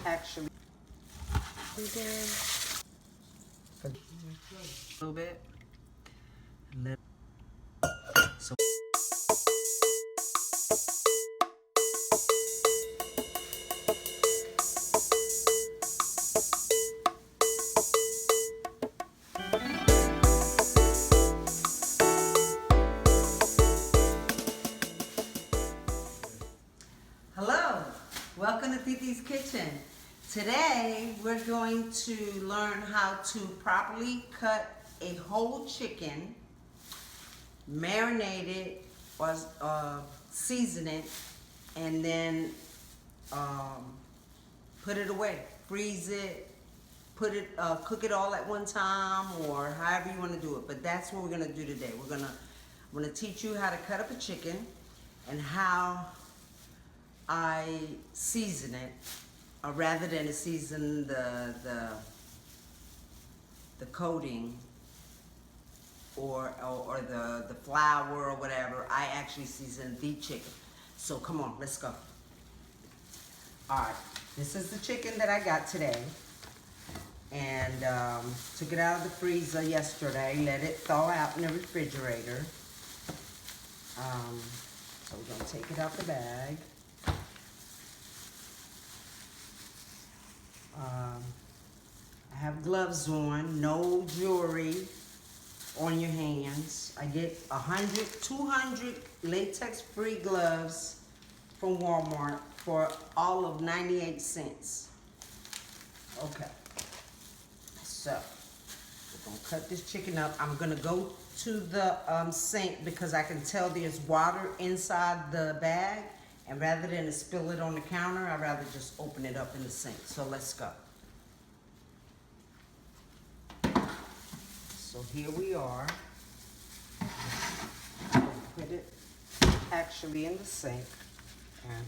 actually again a little bit. So hello, welcome to Titi's Kitchen. Today we're going to learn how to properly cut a whole chicken, marinate it or season it, and then put it away, freeze it, cook it all at one time, or however you want to do it. But that's what we're gonna do today. I'm gonna teach you how to cut up a chicken and how I season it, rather than to season the coating or the flour or whatever. I actually season the chicken. So come on, let's go. All right, this is the chicken that I got today, and took it out of the freezer yesterday, let it thaw out in the refrigerator. So we're gonna take it out the bag. I have gloves on, no jewelry on your hands. I get 200 latex-free gloves from Walmart for all of 98 cents. Okay, so we're gonna cut this chicken up. I'm gonna go to the sink because I can tell there's water inside the bag, and rather than to spill it on the counter, I'd rather just open it up in the sink. So let's go. So here we are. Put it actually in the sink. And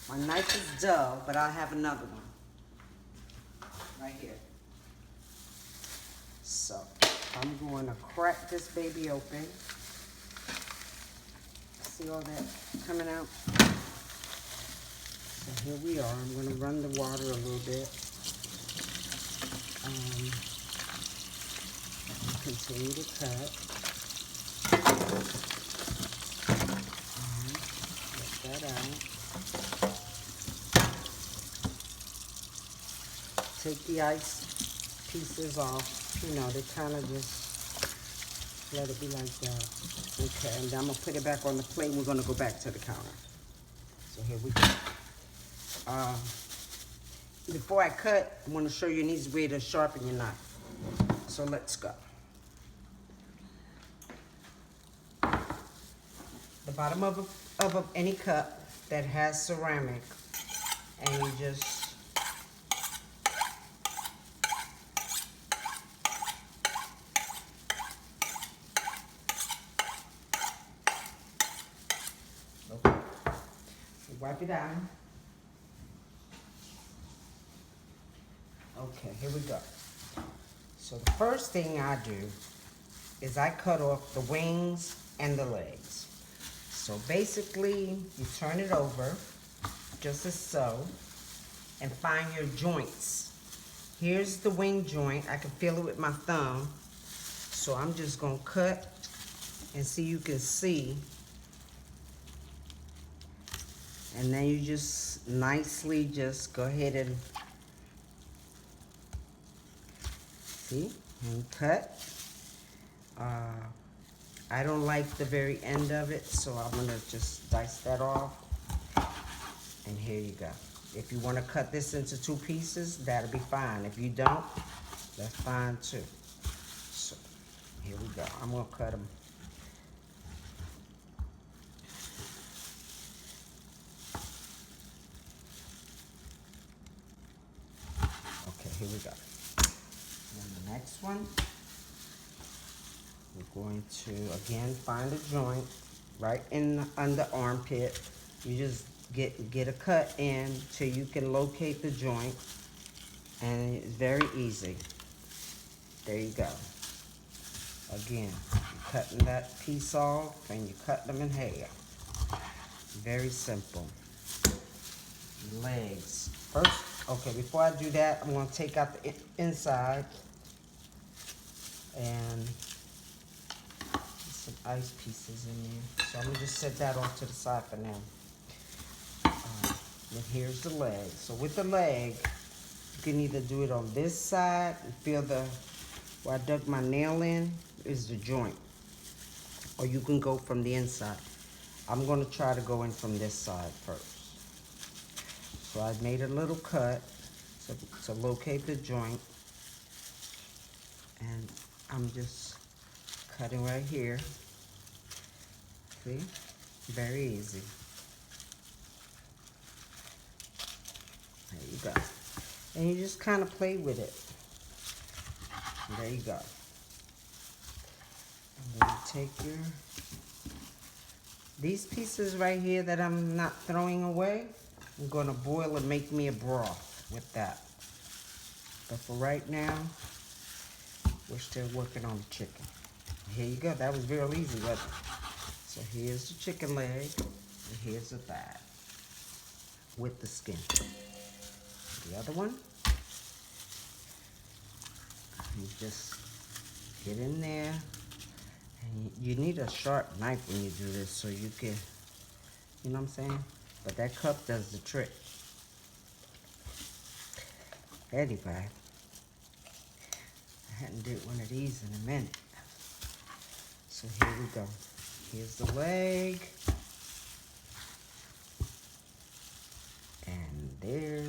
my knife is dull, but I have another one right here. So I'm going to crack this baby open. See all that coming out? So here we are. I'm going to run the water a little bit. Continue to cut. Let that out. Take the ice pieces off. You know, they kind of just let it be like that. Okay, and then I'm going to put it back on the plate and we're going to go back to the counter. So here we go. Before I cut, I want to show you an easy way to sharpen your knife. So let's go. The bottom of any cup that has ceramic, and you just wipe it down. Okay, here we go. So the first thing I do is I cut off the wings and the legs. So basically, you turn it over, just as so, and find your joints. Here's the wing joint. I can feel it with my thumb. So I'm just gonna cut, and see, you can see. And then you just nicely just go ahead and see, and cut. I don't like the very end of it, so I'm gonna just dice that off. And here you go. If you wanna cut this into 2 pieces, that'll be fine. If you don't, that's fine too. So here we go. I'm gonna cut them. Okay, here we go. And the next one, we're going to again find a joint right in the under armpit. You just get a cut in till you can locate the joint, and it's very easy. There you go. Again, cutting that piece off and you cut them in half. Very simple. Legs. First, okay, before I do that, I'm going to take out the inside and some ice pieces in there. So I'm going to just set that off to the side for now. And here's the leg. So with the leg, you can either do it on this side and feel where I dug my nail in is the joint. Or you can go from the inside. I'm going to try to go in from this side first. So I made a little cut to locate the joint. And I'm just cutting right here. See? Very easy. There you go. And you just kind of play with it. And there you go. And then you take these pieces right here that I'm not throwing away, I'm going to boil and make me a broth with that. But for right now, we're still working on the chicken. Here you go. That was real easy, wasn't it? So here's the chicken leg, and here's the thigh with the skin. The other one, you just get in there, and you need a sharp knife when you do this so you can, you know what I'm saying? But that cup does the trick. Anyway, I hadn't did one of these in a minute. So here we go. Here's the leg. And there it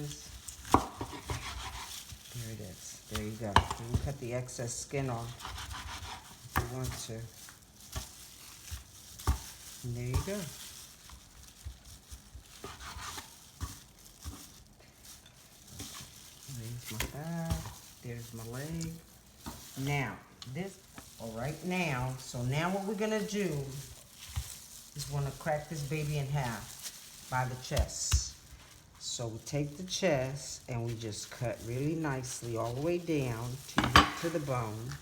is. There you go. You can cut the excess skin off if you want to. And there you go. There's my thigh. There's my leg. Now, so now what we're gonna do is we're gonna crack this baby in half by the chest. So we take the chest and we just cut really nicely all the way down to the bone,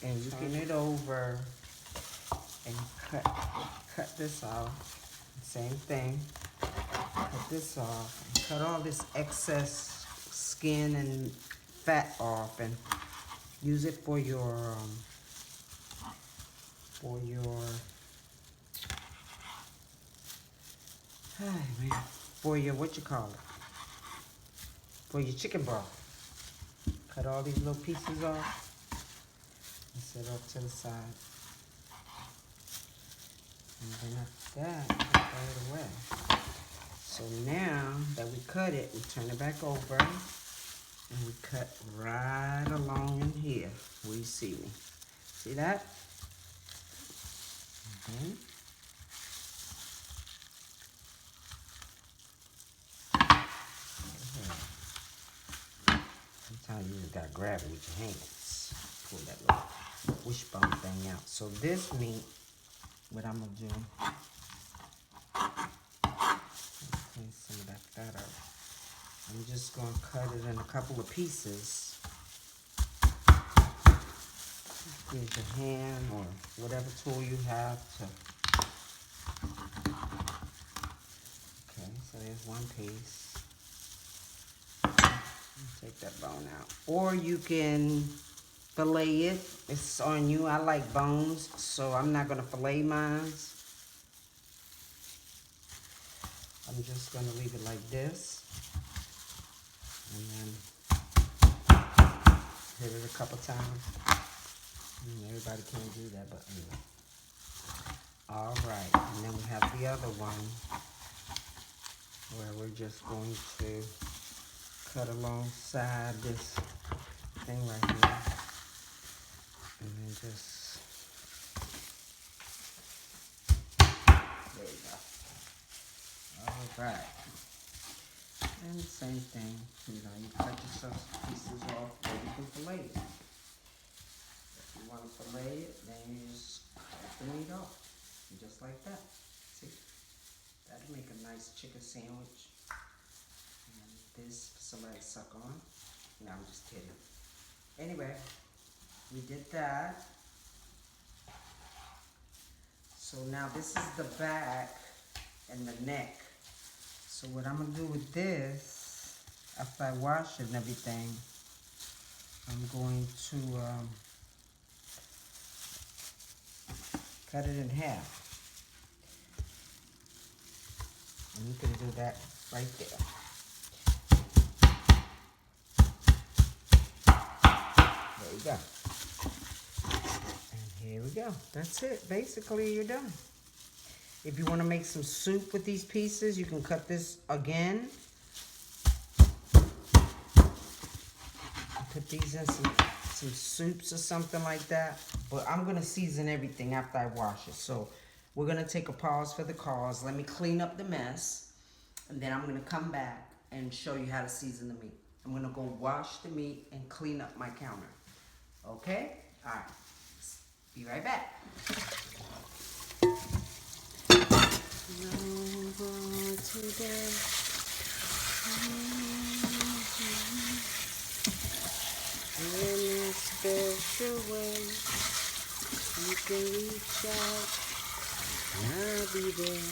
and you turn it over and cut this off. Same thing. Cut this off and cut all this excess skin and fat off, and use it for your what you call it? For your chicken broth. Cut all these little pieces off and set off to the side. And then after that, throw it away. So now that we cut it, we turn it back over and we cut right along in here where you see me. See that? Sometimes you just gotta grab it with your hands. Pull that little wishbone thing out. So this meat, what I'm gonna do, clean some of that fat out. I'm just gonna cut it in a couple of pieces. Use your hand or whatever tool you have to. Okay, so there's one piece. Take that bone out. Or you can fillet it. It's on you. I like bones, so I'm not gonna fillet mine. I'm just gonna leave it like this. And then hit it a couple times. Everybody can't do that, but anyway. All right, and then we have the other one where we're just going to cut alongside this thing right here, and then just, there you go. All right, and the same thing, you know, you cut yourself pieces off, or you can fillet it. If you want to fillet it, then you just cut the meat off, just like that. See, that'll make a nice chicken sandwich. This for somebody to suck on. No, I'm just kidding. Anyway, we did that. So now this is the back and the neck. So what I'm gonna do with this, after I wash it and everything, I'm going to cut it in half. And you can do that right there. There you go. And here we go. That's it. Basically, you're done. If you want to make some soup with these pieces, you can cut this again. Put these in some soups or something like that. But I'm going to season everything after I wash it. So we're going to take a pause for the cause. Let me clean up the mess. And then I'm going to come back and show you how to season the meat. I'm going to go wash the meat and clean up my counter. Okay? All right. Be right back. Today. In a special way, you can reach out, and I'll be there.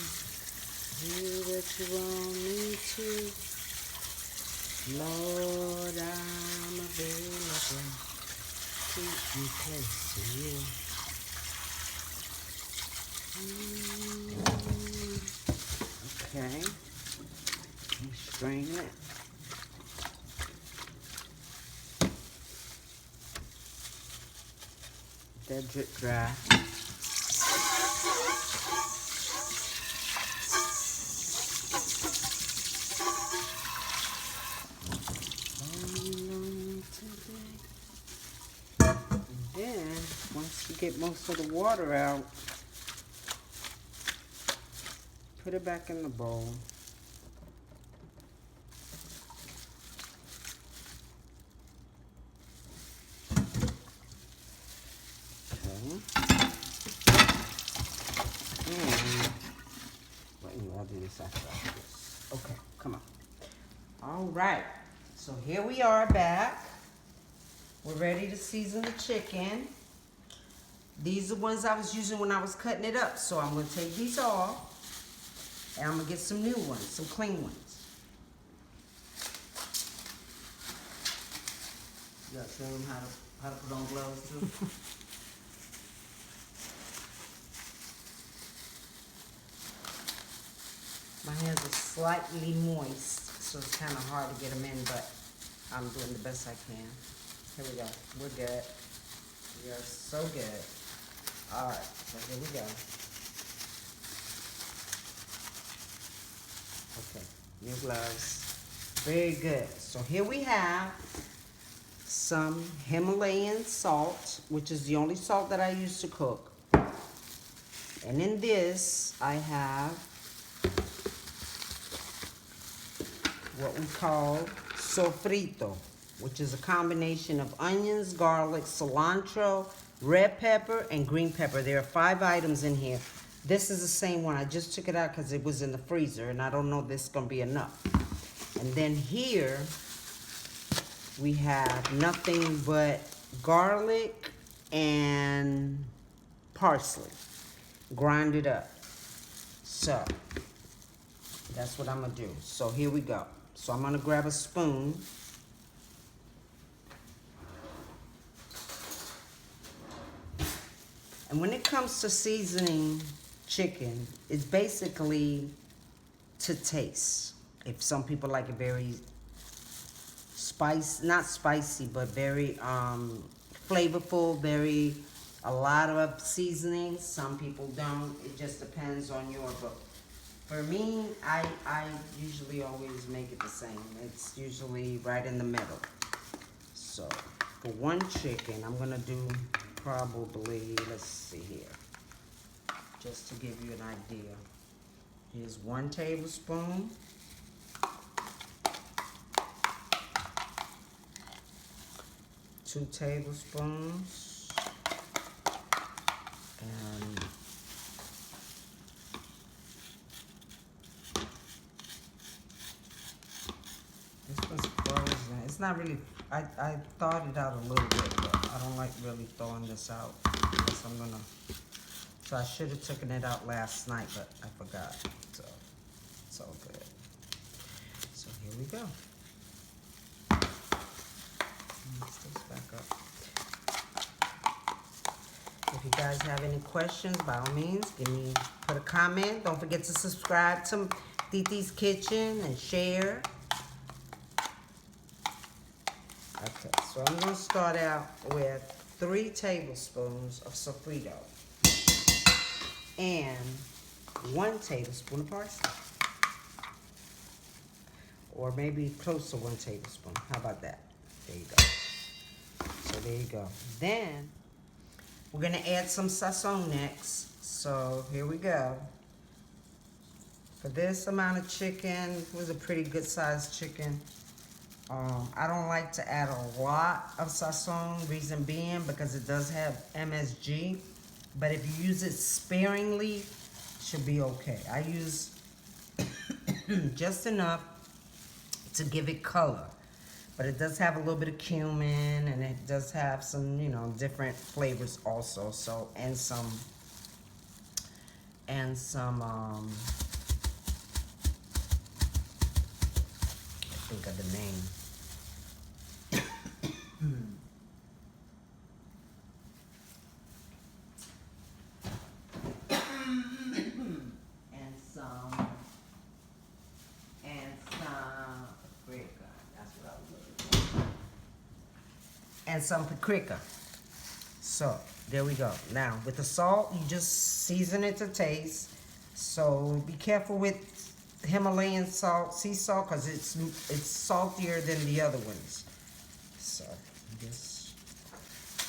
Do what you want me to. Lord, I'm available. Keep me close to you. Okay. Let me strain it. That drip dry. And then, once you get most of the water out, put it back in the bowl. I'll do this after this. Okay, come on. All right, so here we are back. We're ready to season the chicken. These are the ones I was using when I was cutting it up. So I'm gonna take these off and I'm gonna get some new ones, some clean ones. You gotta show them how to put on gloves too. My hands are slightly moist, so it's kind of hard to get them in, but I'm doing the best I can. Here we go. We're good. We are so good. All right, so here we go. Okay, new gloves. Very good. So here we have some Himalayan salt, which is the only salt that I use to cook. And in this, I have what we call sofrito, which is a combination of onions, garlic, cilantro, red pepper, and green pepper. There are 5 items in here. This is the same one. I just took it out because it was in the freezer, and I don't know if this is going to be enough. And then here, we have nothing but garlic and parsley grinded up. So, that's what I'm going to do. So, here we go. So, I'm going to grab a spoon. And when it comes to seasoning chicken, it's basically to taste. If some people like it very not spicy, but very flavorful, a lot of seasoning. Some people don't. It just depends on your book. For me, I usually always make it the same. It's usually right in the middle. So for one chicken, I'm gonna do probably, let's see here, just to give you an idea. Here's 1 tablespoon. Two tablespoons. And this was frozen. It's not really, I thawed it out a little bit, but I don't like really throwing this out unless I'm gonna So I should have taken it out last night, but I forgot. So it's all good. So here we go. Mix this back up. If you guys have any questions, by all means, put a comment. Don't forget to subscribe to Titi's Kitchen and share. Okay, so I'm gonna start out with 3 tablespoons of sofrito and 1 tablespoon of parsley. Or maybe close to 1 tablespoon. How about that? There you go. So there you go. Then we're gonna add some sazon next. So here we go. For this amount of chicken, it was a pretty good sized chicken. I don't like to add a lot of sazon, reason being because it does have MSG. But if you use it sparingly, it should be okay. I use just enough to give it color. But it does have a little bit of cumin, and it does have some, you know, different flavors also. So, and some I think of the name. And some paprika. So there we go. Now with the salt, you just season it to taste. So be careful with Himalayan salt, sea salt, because it's saltier than the other ones. So just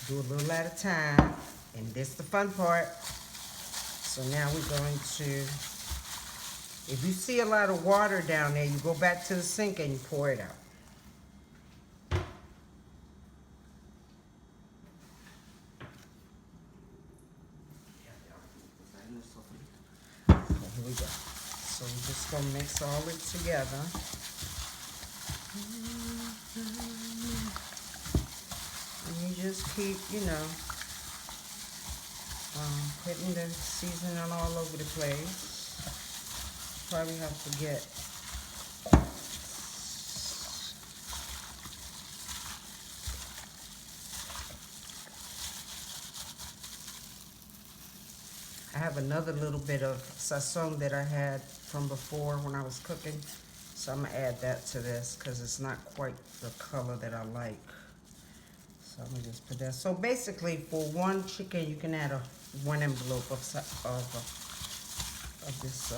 do a little at a time, and this is the fun part. So now we're going to, if you see a lot of water down there, you go back to the sink and you pour it out. Here we go. So we're just gonna mix all it together. And you just keep, you know, putting the seasoning all over the place. Probably have to get I have another little bit of sazon that I had from before when I was cooking. So I'm gonna add that to this because it's not quite the color that I like. So I'm gonna just put that. So basically for 1 chicken, you can add 1 envelope of this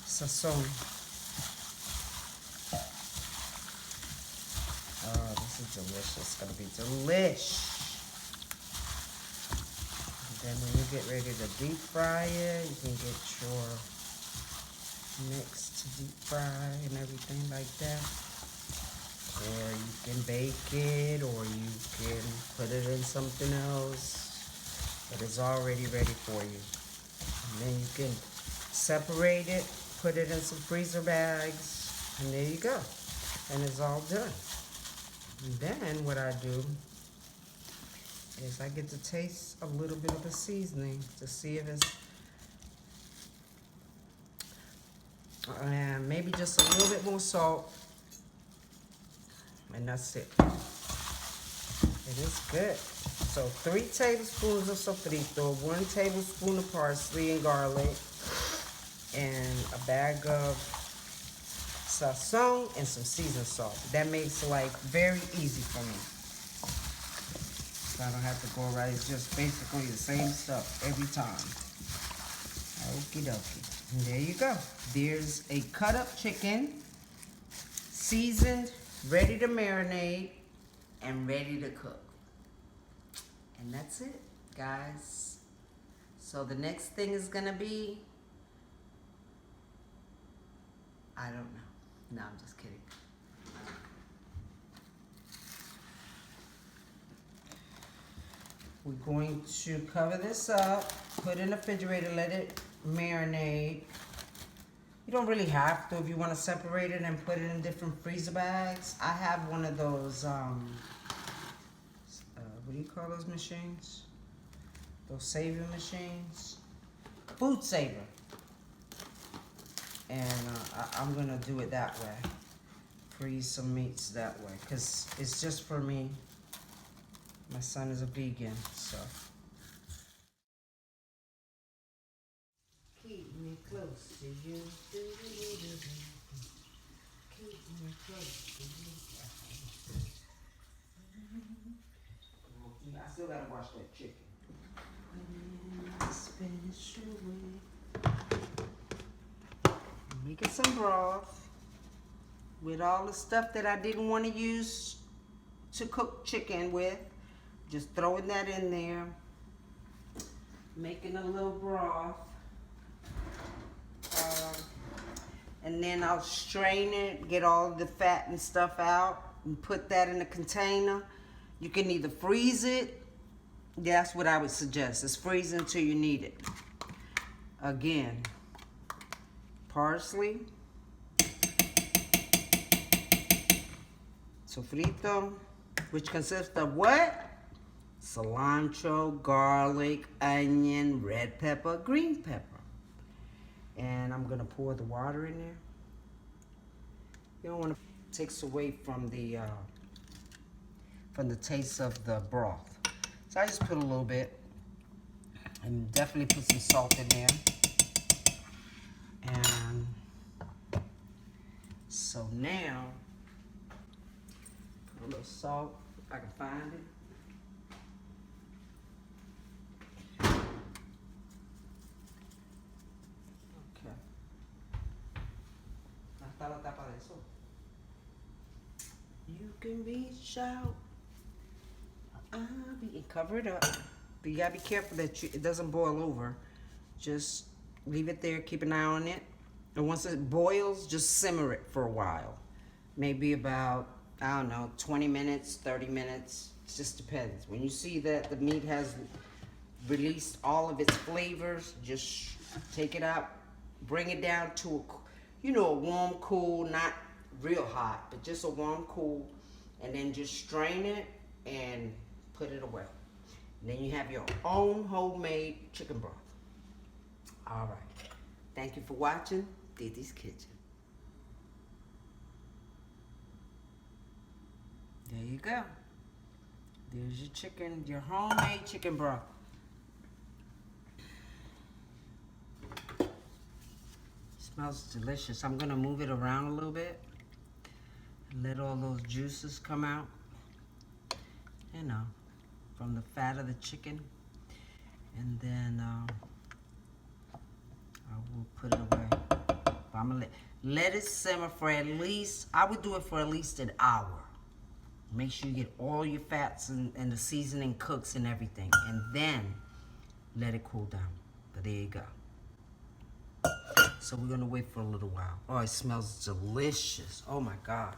sazon. Oh, this is delicious. It's gonna be delish. Then when you get ready to deep fry it, you can get your mix to deep fry and everything like that. Or you can bake it, or you can put it in something else. But it's already ready for you. And then you can separate it, put it in some freezer bags, and there you go. And it's all done. And then what I do is I get to taste a little bit of the seasoning to see if it's, and maybe just a little bit more salt, and that's it. It is good. So 3 tablespoons of sofrito, 1 tablespoon of parsley and garlic, and a bag of sazon and some seasoned salt. That makes life very easy for me. I don't have to go right. It's just basically the same stuff every time. Okie dokie. And there you go. There's a cut up chicken, seasoned, ready to marinate, and ready to cook. And that's it, guys. So the next thing is gonna be, I don't know. No, I'm just kidding. We're going to cover this up, put it in the refrigerator, let it marinate. You don't really have to if you want to separate it and put it in different freezer bags. I have one of those, what do you call those machines? those saving machines. Food saver. And I'm gonna do it that way. Freeze some meats that way, because it's just for me. My son is a vegan, so. Keep me close to you. Keep me close to you. I still gotta wash that chicken. Making some broth with all the stuff that I didn't want to use to cook chicken with. Just throwing that in there. Making a little broth. And then I'll strain it, get all the fat and stuff out, and put that in a container. You can either freeze it. That's what I would suggest, is freeze it until you need it. Again, parsley, sofrito, which consists of what? Cilantro, garlic, onion, red pepper, green pepper. And I'm gonna pour the water in there. You don't want to, it takes away from the taste of the broth. So I just put a little bit, and definitely put some salt in there. And so now, put a little salt if I can find it. Okay. Hasta la tapa de eso. You can reach out. And cover it up. But you gotta be careful that it doesn't boil over. Just leave it there, keep an eye on it. And once it boils, just simmer it for a while. Maybe about, I don't know, 20 minutes, 30 minutes. It just depends. When you see that the meat has released all of its flavors, just take it out, bring it down to a warm, cool, not real hot, but just a warm, cool, and then just strain it and put it away. And then you have your own homemade chicken broth. All right. Thank you for watching Titi's Kitchen. There you go. There's your chicken, your homemade chicken broth. Smells delicious. I'm gonna move it around a little bit and let all those juices come out. You know, from the fat of the chicken. And then I will put it away. But I'm gonna let it simmer for at least, I would do it for at least an hour. Make sure you get all your fats and the seasoning cooks and everything. And then let it cool down. But there you go. So we're gonna wait for a little while. Oh, it smells delicious. Oh my God.